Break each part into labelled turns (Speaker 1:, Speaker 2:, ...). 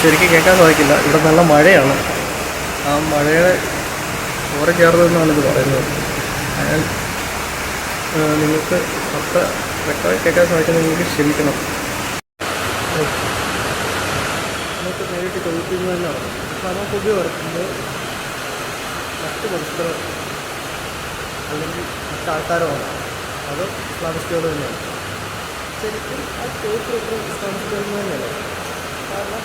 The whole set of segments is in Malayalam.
Speaker 1: ശരിക്കും കേൾക്കാൻ സാധിക്കില്ല. ഇവിടെ നല്ല മഴയാണ്. ആ മഴയുടെ ഓര ചേർന്നതെന്നാണ് ഇത് പറയുന്നത്. അതിനാൽ നിങ്ങൾക്ക് അത്ര വ്യക്തമായി കേൾക്കാൻ സാധിക്കുന്നത് ക്ഷമിക്കണം. നമുക്ക് നേരിട്ട് ചോദിക്കുന്നത് തന്നെയാണ്. നമുക്ക് ഉപയോഗം മറ്റ് മനുഷ്യരോ അല്ലെങ്കിൽ മറ്റാൾക്കാരോ ആണ്, അത് ഇസ്ലാമിസ്റ്റുകൾ തന്നെയാണ്. ശരിക്കും ആ ചോദിച്ചെടുക്കുന്ന ഇസ്ലാമിസ്റ്റുകൾ തന്നെയല്ല. കാരണം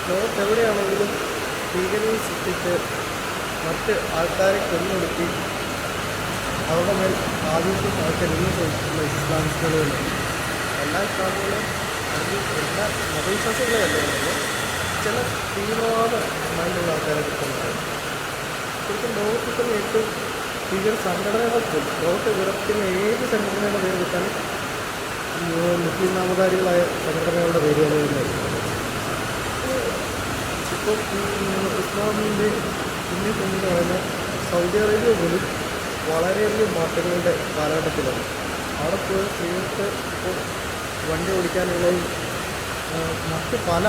Speaker 1: ലോകത്തെവിടെയാണെങ്കിലും ഭീകരതയെ സൃഷ്ടിച്ച് മറ്റ് ആൾക്കാരെ കൊന്നൊടുക്കി അവരുടെ മേൽ ആധിപത്യം സ്ഥാപിക്കാൻ ശ്രമിക്കുന്ന ഇസ്ലാമിസ്റ്റുകൾ തന്നെയാണ്. എല്ലാ ഇസ്ലാമുകളും അല്ലെങ്കിൽ എല്ലാ മതവിശ്വാസികളെയല്ല ഉള്ളത്, ചില തീവ്രവാദ മൈൻഡുള്ള ആൾക്കാരെ കിട്ടുന്നത്. ശരിക്കും ലോകത്തിൽ തന്നെ ഏറ്റവും ഭീകര സംഘടനകൾക്കും ലോകത്തെ വിറക്കുന്ന ഏത് സംഘടനയുടെ പേര് കിട്ടാൻ മുസ്ലിം നാമധാരികളായ സംഘടനകളുടെ പേരുകൾ തന്നെയായിരിക്കും. ഇപ്പോൾ ഇസ്ലാമിൻ്റെ ഇന്ത്യൻ എന്ന് പറയുന്ന സൗദി അറേബ്യ പോലും വളരെയധികം മാറ്റങ്ങളുടെ കാലഘട്ടത്തിലാണ്. അവിടെ പോയി സ്ത്രീകൾക്ക് ഇപ്പോൾ വണ്ടി ഓടിക്കാനുള്ളതും മറ്റ് പല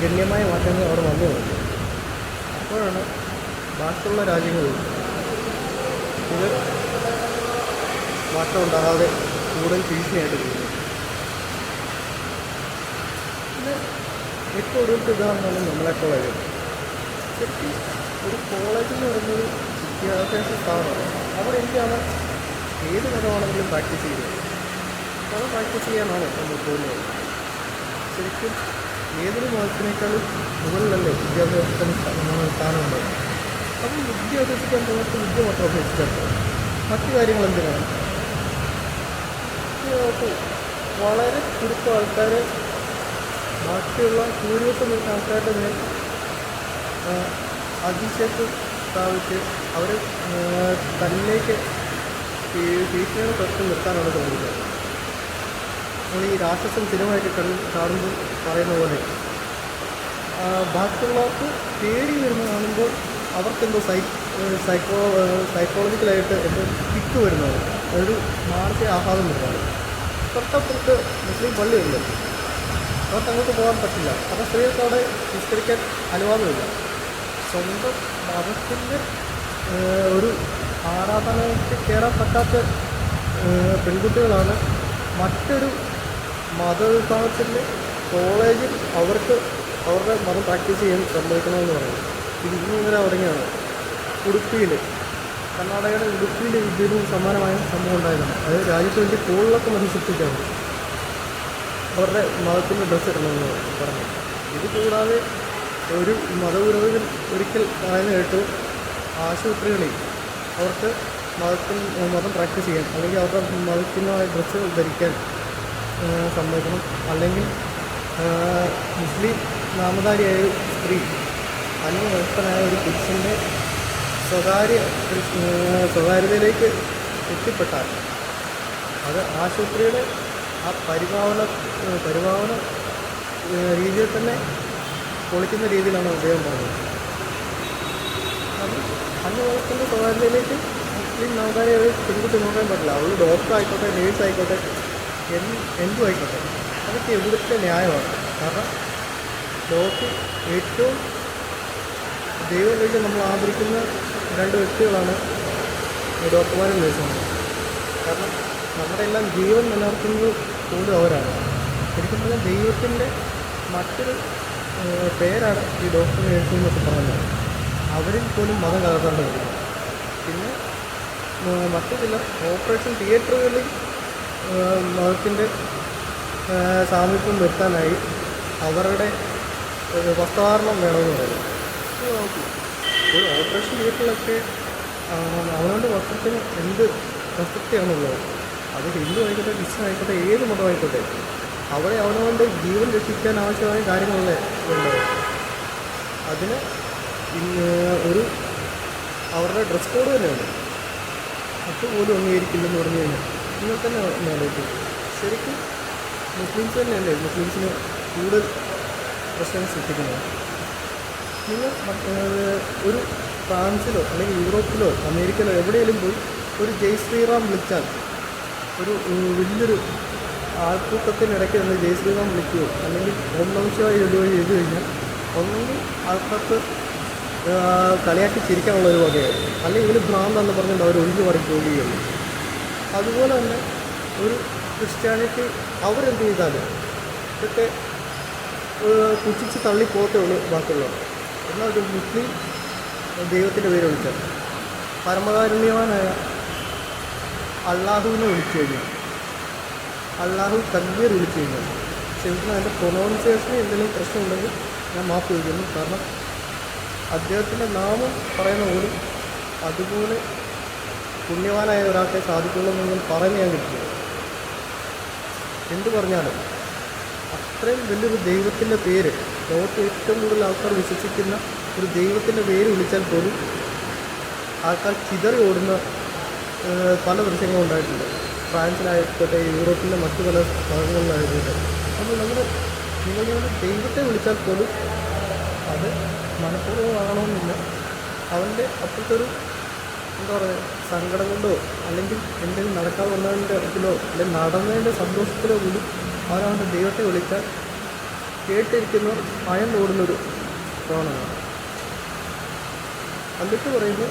Speaker 1: ഗണ്യമായ മാറ്റങ്ങൾ അവിടെ വന്നു തുടങ്ങി. അപ്പോഴാണ് ബാക്കിയുള്ള രാജ്യങ്ങളിൽ ഇത് മാറ്റം ഉണ്ടാകാതെ കൂടുതൽ ഭീഷണിയായിട്ട് പോകുന്നത്. പിന്നെ ഏറ്റവും ഒടുവിലത്തെ ഉദാഹരണമാണ് നമ്മളെ കോളേജ്. ശരിക്കും ഒരു കോളേജ് എന്ന് പറയുന്നത് വിദ്യാഭ്യാസ സ്ഥാപനമാണ്. അവിടെ എന്താണ് ഏത് മതമാണെങ്കിലും പ്രാക്ടീസ് ചെയ്യുന്നത്. മതം പ്രാക്ടീസ് ചെയ്യാനാണ് നമ്മൾ പോകുന്നത്. ശരിക്കും ഏതൊരു മതത്തിനേക്കാളും മുകളിലല്ലേ വിദ്യാഭ്യാസത്തിന് സ്ഥാനമുണ്ട്. അപ്പം വിദ്യ അഭ്യസിക്കാൻ പോകുന്നത് വിദ്യ മാത്രം അഭ്യസിക്കാൻ പോകും. മറ്റു കാര്യങ്ങൾ എന്തിനാണ്? വളരെ ചുരുക്കം ആൾക്കാർ ബാക്കിയുള്ള ഭൂരിപക്ഷം വരുന്ന ആൾക്കാരുടെ മേൽ അതിശയത്ത് സ്ഥാപിച്ച് അവർ തന്നിലേക്ക് ഭീഷണികൾ തൊട്ട് നിർത്താനാണ് ശ്രമിക്കുന്നത്. നമ്മൾ ഈ രാക്ഷസൻ സിനിമയൊക്കെ കാണുമ്പോൾ പറയുന്ന പോലെ ബാക്കിയുള്ളവർക്ക് പേടി വരുന്ന കാണുമ്പോൾ അവർക്കെന്തോ സൈക്കോളജിക്കലായിട്ട് എന്തോ കിക്ക് വരുന്നത്, ഒരു മാനസിക ആഘാതം വരുന്നത്. തൊട്ടപ്പുറത്ത് മുസ്ലിം പള്ളിയുണ്ട്, അവർക്ക് അങ്ങോട്ട് പോകാൻ പറ്റില്ല. കാരണം സ്ത്രീകൾക്ക് അവിടെ നിസ്കരിക്കാൻ അനുവാദമില്ല. സ്വന്തം മതത്തിൻ്റെ ഒരു ആരാധനയ്ക്ക് കയറാൻ പറ്റാത്ത പെൺകുട്ടികളാണ് മറ്റൊരു മതവിഭാഗത്തിൻ്റെ കോളേജിൽ അവർക്ക് അവരുടെ മതം പ്രാക്ടീസ് ചെയ്യാൻ സമ്മതിക്കണമെന്ന് പറയുന്നത്. ഇത് ഇങ്ങനെ തുടങ്ങിയാണ്. ഉടുപ്പിയിൽ, കർണാടകയുടെ ഉടുപ്പിയിൽ ഇതിന് സമാനമായ സംഭവം ഉണ്ടായതാണ്. അതായത് രാജ്യത്ത് വേണ്ടി കോളിലൊക്കെ മത്സരിപ്പിക്കാണ് അവരുടെ മതത്തിൻ്റെ ഡ്രസ്സ് ഇടണമെന്ന് പറഞ്ഞു. ഇത് കൂടാതെ ഒരു മതപുരോഹിതൻ ഒരിക്കൽ പറയുന്ന കേട്ടു, ആശുപത്രികളിൽ അവർക്ക് മതം പ്രാക്ടീസ് ചെയ്യാൻ അല്ലെങ്കിൽ അവരുടെ മതത്തിനായ ഡ്രസ്സ് ധരിക്കാൻ സമ്മതിക്കണം. അല്ലെങ്കിൽ മുസ്ലിം നാമധാരിയായ സ്ത്രീ അന്യവസ്ത്രനായ ഒരു പുരുഷൻ്റെ സ്വകാര്യതയിലേക്ക് എത്തിപ്പെട്ടാൽ അത് ആശുപത്രിയുടെ ആ പരിപാവന രീതിയിൽ തന്നെ പൊളിക്കുന്ന രീതിയിലാണ് അദ്ദേഹം പറഞ്ഞത്. അത് അന്യവസ്ത്രൻ്റെ സ്വകാര്യതയിലേക്ക് മുസ്ലിം നാമധാരിയായ പെൺകുട്ടി നോക്കാൻ പറ്റില്ല. അവൾ ഡോക്ടർ ആയിക്കോട്ടെ, നേഴ്സ് ആയിക്കോട്ടെ, എന്തും ആയിക്കോട്ടെ, അതൊക്കെ എവിടുത്തെ ന്യായമാണ്. കാരണം ലോകത്തിൽ ഏറ്റവും ദൈവത്തിലേക്ക് നമ്മൾ ആദരിക്കുന്ന രണ്ട് വ്യക്തികളാണ് ഡോക്ടർമാരും നേഴ്സുമാരും. കാരണം നമ്മുടെ എല്ലാം ജീവൻ നിലനിർത്തുന്നത് പോലും അവരാണ്. ശരിക്കും പറഞ്ഞാൽ ദൈവത്തിൻ്റെ മറ്റൊരു പേരാണ് ഈ ഡോക്ടർ നേഴ്സും എന്നൊക്കെ പറയുന്നത്. അവരിൽ പോലും മതം കലർത്തേണ്ടി വരും. പിന്നെ മറ്റു ചില ഓപ്പറേഷൻ തിയേറ്ററുകളിൽ മതത്തിൻ്റെ സാമീപ്യം വരുത്താനായി അവരുടെ വസ്ത്രധാരണം വേണമെന്ന് പറയുന്നത്. ഒരു ഓപ്പറേഷൻ തിയേറ്ററിലൊക്കെ അവനവൻ്റെ വസ്ത്രത്തിന് എന്ത് പ്രസക്തിയാണുള്ളത്. അത് ഹിന്ദു ആയിക്കോട്ടെ, ക്രിസ്ത്യൻ ആയിക്കോട്ടെ, ഏത് മതമായിക്കോട്ടെ, അവിടെ അവനവൻ്റെ ജീവൻ രക്ഷിക്കാൻ ആവശ്യമായ കാര്യങ്ങളല്ലേ വേണ്ടത്. അതിന് ഒരു അവരുടെ ഡ്രസ് കോഡ് തന്നെയുണ്ട്. അതുപോലും അംഗീകരിക്കില്ലെന്ന് പറഞ്ഞു കഴിഞ്ഞാൽ നിങ്ങൾ തന്നെ ആലോചിക്കും. ശരിക്കും മുസ്ലിംസ് തന്നെയല്ലേ മുസ്ലിംസിന് കൂടുതൽ പ്രശ്നങ്ങൾ സൃഷ്ടിക്കുന്നത്. നിങ്ങൾ ഒരു ഫ്രാൻസിലോ അല്ലെങ്കിൽ യൂറോപ്പിലോ അമേരിക്കയിലോ എവിടെയെങ്കിലും പോയി ഒരു ജയ് ശ്രീറാം വിളിച്ചാൽ ഒരു വലിയൊരു ആൾക്കൂട്ടത്തിനിടയ്ക്ക് നിന്ന് ജയ് ശ്രീറാം വിളിക്കുകയോ അല്ലെങ്കിൽ ഓം നമഃ ശിവായ എഴുതുകയോ ചെയ്തു കഴിഞ്ഞാൽ ഒന്നെങ്കിൽ ആൾക്കാർക്ക് കളിയാക്കി ചിരിക്കാനുള്ള ഒരു വകയായിരുന്നു, അല്ലെങ്കിൽ ഇവന് ഭ്രാന്താന്ന് പറഞ്ഞുകൊണ്ട് അവർ ഒഴിഞ്ഞു മാറി പോവുകയുള്ളൂ. അതുപോലെ തന്നെ ഒരു ക്രിസ്ത്യാനിറ്റി അവരെന്ത് ചെയ്താലും ഇതൊക്കെ പുച്ഛിച്ച് തള്ളിപ്പോകത്തേ ഉള്ളൂ ബാക്കിയുള്ളവർ. എന്നാൽ ഒരു മുസ്ലിം ദൈവത്തിൻ്റെ പേര് വിളിച്ചാൽ, പരമകാരുണ്യവാനായ അള്ളാഹുവിനെ വിളിച്ചു കഴിഞ്ഞാൽ, അള്ളാഹു തക്ബീർ വിളിച്ചു കഴിഞ്ഞാൽ, ശരിക്കും അതിൻ്റെ പ്രൊനൗൺസിയേഷന് എന്തെങ്കിലും പ്രശ്നമുണ്ടെങ്കിൽ ഞാൻ മാപ്പ് ചോദിക്കുന്നു. കാരണം അദ്ദേഹത്തിൻ്റെ നാമം പറയുന്ന പോലും അതുപോലെ പുണ്യവാനായ ഒരാൾക്കെ സാധിക്കുള്ളൂ എന്ന് ഞാൻ പറയുന്നത് ഞാൻ കിട്ടില്ല. എന്തു പറഞ്ഞാലും അത്രയും വലിയൊരു ദൈവത്തിൻ്റെ പേര്, ലോകത്ത് ഏറ്റവും കൂടുതൽ ആൾക്കാർ വിശ്വസിക്കുന്ന ഒരു ദൈവത്തിൻ്റെ പേര് വിളിച്ചാൽ പോലും ആൾക്കാർ ചിതറി ഓടുന്ന പല ദൃശ്യങ്ങളും ഉണ്ടായിട്ടുണ്ട്. ഫ്രാൻസിലായിക്കോട്ടെ, യൂറോപ്പിൻ്റെ മറ്റു പല ഭാഗങ്ങളിലായിക്കോട്ടെ. അപ്പോൾ നിങ്ങളുടെ ദൈവത്തെ വിളിച്ചാൽ പോലും അത് മനഃപൂർവ്വമാകണമെന്നില്ല. അവൻ്റെ അപ്പോഴത്തെ ഒരു എന്താ പറയുക, സങ്കടം കൊണ്ടോ അല്ലെങ്കിൽ എന്തെങ്കിലും നടക്കാതെ വന്നതിൻ്റെ ഇതിലോ അല്ലെങ്കിൽ നടന്നതിൻ്റെ സന്തോഷത്തിലോ കൂടി അവരവൻ്റെ ദൈവത്തെ വിളിച്ചാൽ കേട്ടിരിക്കുന്നവർ ഭയം തോടുന്നൊരു പ്രവണതയാണ്. എന്നിട്ട് പറയുന്നു,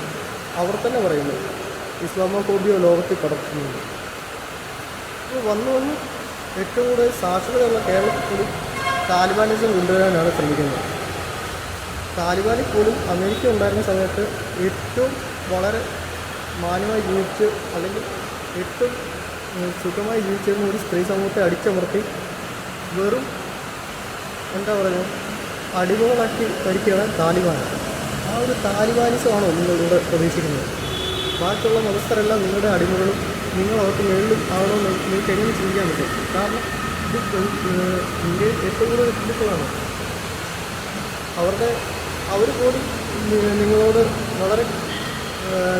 Speaker 1: അവർ തന്നെ പറയുന്നു ഇസ്ലാമോഫോബിയ ലോകത്തിൽ പടർത്തുന്നുണ്ട്. ഇത് വന്ന് ഏറ്റവും കൂടുതൽ സാക്ഷരതയുള്ള കേരളത്തിൽ കൂടി താലിബാനിസം കൊണ്ടുവരാനാണ് ശ്രമിക്കുന്നത്. താലിബാനിൽ പോലും അമേരിക്ക ഉണ്ടായിരുന്ന സമയത്ത് ഏറ്റവും വളരെ മാന്യമായി ജീവിച്ച് അല്ലെങ്കിൽ ഏറ്റവും സുഖമായി ജീവിച്ചിരുന്ന ഒരു സ്ത്രീ സമൂഹത്തെ അടിച്ചമർത്തി വെറും എന്താ പറയുക അടിമകളാക്കി ഭരിക്കുകയാണ് താലിബാൻ. ആ ഒരു താലിബാനിസമാണോ നിങ്ങളിവിടെ പ്രതീക്ഷിക്കുന്നത്? ബാക്കിയുള്ള മതസ്ഥരെല്ലാം നിങ്ങളുടെ അടിമകളും നിങ്ങൾ അവർക്ക് മേളിലും ആവണമെന്ന് നിങ്ങൾക്ക് എങ്ങനെ ചിന്തിക്കാൻ പറ്റും? കാരണം ഇത് ഇന്ത്യയിൽ ഏറ്റവും കൂടുതൽ ഹിന്ദുക്കളാണ്. അവർ പോലും നിങ്ങളോട് വളരെ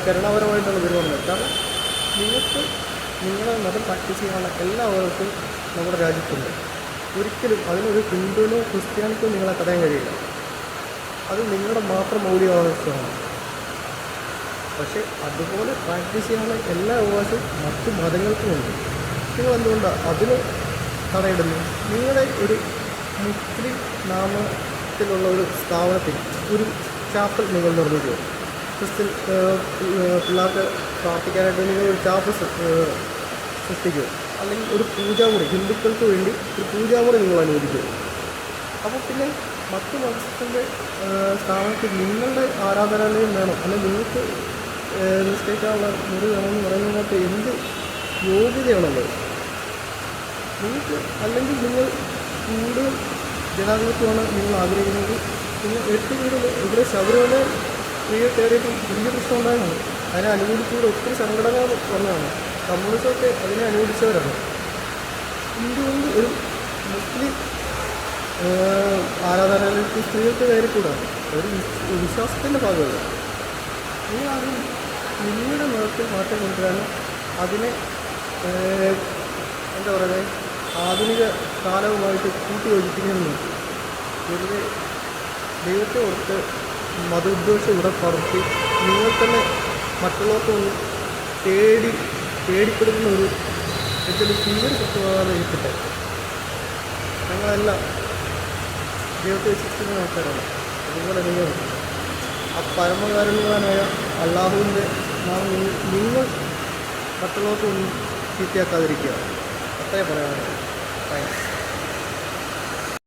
Speaker 1: കരുണാപരമായിട്ടാണ് പെരുമാറുന്നത്. കാരണം നിങ്ങൾക്ക് നിങ്ങളെ മതം പ്രാക്ടീസ് ചെയ്യാനുള്ള എല്ലാവർക്കും നമ്മുടെ രാജ്യത്തുണ്ട്. ഒരിക്കലും അതിനൊരു ഹിന്ദുവിനോ ക്രിസ്ത്യാനിക്കോ നിങ്ങളെ തടയാൻ കഴിയില്ല. അത് നിങ്ങളുടെ മാത്രം മൗലികാവകാശമാണ്. പക്ഷേ അതുപോലെ പ്രാക്ടീസ് ചെയ്യാനുള്ള എല്ലാ അവകാശവും മറ്റു മതങ്ങൾക്കുമുണ്ട്. നിങ്ങൾ എന്തുകൊണ്ടാണ് അതിന് തടയിടുന്നു? നിങ്ങളുടെ ഒരു മുസ്ലിം നാമത്തിലുള്ള ഒരു സ്ഥാപനത്തിൽ ഒരു ചാപ്പൽ നിങ്ങൾ നിർമ്മിക്കുക. ക്രിസ്ത്യൻ പിള്ളേർക്ക് പ്രാർത്ഥിക്കാനായിട്ട് നിങ്ങൾ ഒരു ചാപ്പൽ സൃഷ്ടിക്കുക. അല്ലെങ്കിൽ ഒരു പൂജാമുറി ഹിന്ദുക്കൾക്ക് വേണ്ടി ഒരു പൂജാമുറി നിങ്ങൾ അനുവദിക്കുക. അപ്പോൾ പിന്നെ മറ്റു മതത്തിൻ്റെ സ്ഥാപനത്തിൽ നിങ്ങളുടെ ആരാധനാലയം വേണം, അല്ലെങ്കിൽ നിങ്ങൾക്ക് നിശ്ചയിക്കാനുള്ള മുറി വേണമെന്ന് പറയുന്നതിനകത്ത് എന്ത് യോഗ്യതയാണുള്ളത് നിങ്ങൾക്ക്? അല്ലെങ്കിൽ നിങ്ങൾ കൂടുതൽ ജനാധിപത്യമാണ് നിങ്ങൾ ആഗ്രഹിക്കുന്നത്. നിങ്ങൾ ഏറ്റവും കൂടുതൽ ഇവിടെ ശബരിമല സ്ത്രീയെ കയറിയപ്പോൾ വലിയ പ്രശ്നം ഉണ്ടായതാണ്. അതിനെ അനുകൂലിച്ചുകൂടെ ഒത്തിരി സംഘടനകൾ വന്നതാണ്. കമ്മ്യൂണിസ്റ്റൊക്കെ അതിനെ അനുകൂലിച്ചവരാണ്. എന്തുകൊണ്ട് ഒരു മുസ്ലിം ആരാധനാലയത്തിൽ സ്ത്രീകൾക്ക് കയറിക്കൂടാണ്? ഒരു വിശ്വാസത്തിൻ്റെ ഭാഗമല്ല. നിങ്ങളാദ്യം നിങ്ങളുടെ മതത്തിൽ മാറ്റം കൊണ്ടുവരാനും അതിനെ എന്താ പറയുക ആധുനിക കാലവുമായിട്ട് കൂട്ടിയോജിപ്പിക്കുന്നു. വെറുതെ ദൈവത്തെ ഓർത്ത് മതോദ്ദേശം ഇവിടെ പടർത്തി നിങ്ങൾ തന്നെ മറ്റുള്ളവർക്കൊന്ന് പേടിപ്പെടുന്ന ഒരു എന്തെങ്കിലും തീവ്ര സത്യമാകാതെ ഇരിക്കട്ടെ. ഞങ്ങളെല്ലാം ദൈവത്തെ വിശ്വസിക്കുന്ന ആൾക്കാരാണ്. അതുപോലെ നിങ്ങൾ ആ പരമകാരുണ്യവാനായ അള്ളാഹുവിൻ്റെ നാമം നിങ്ങൾ മറ്റുള്ളവർക്കൊന്നും ചീത്തയാക്കാതിരിക്കുക. അത്രേ പറയാനുള്ളത്.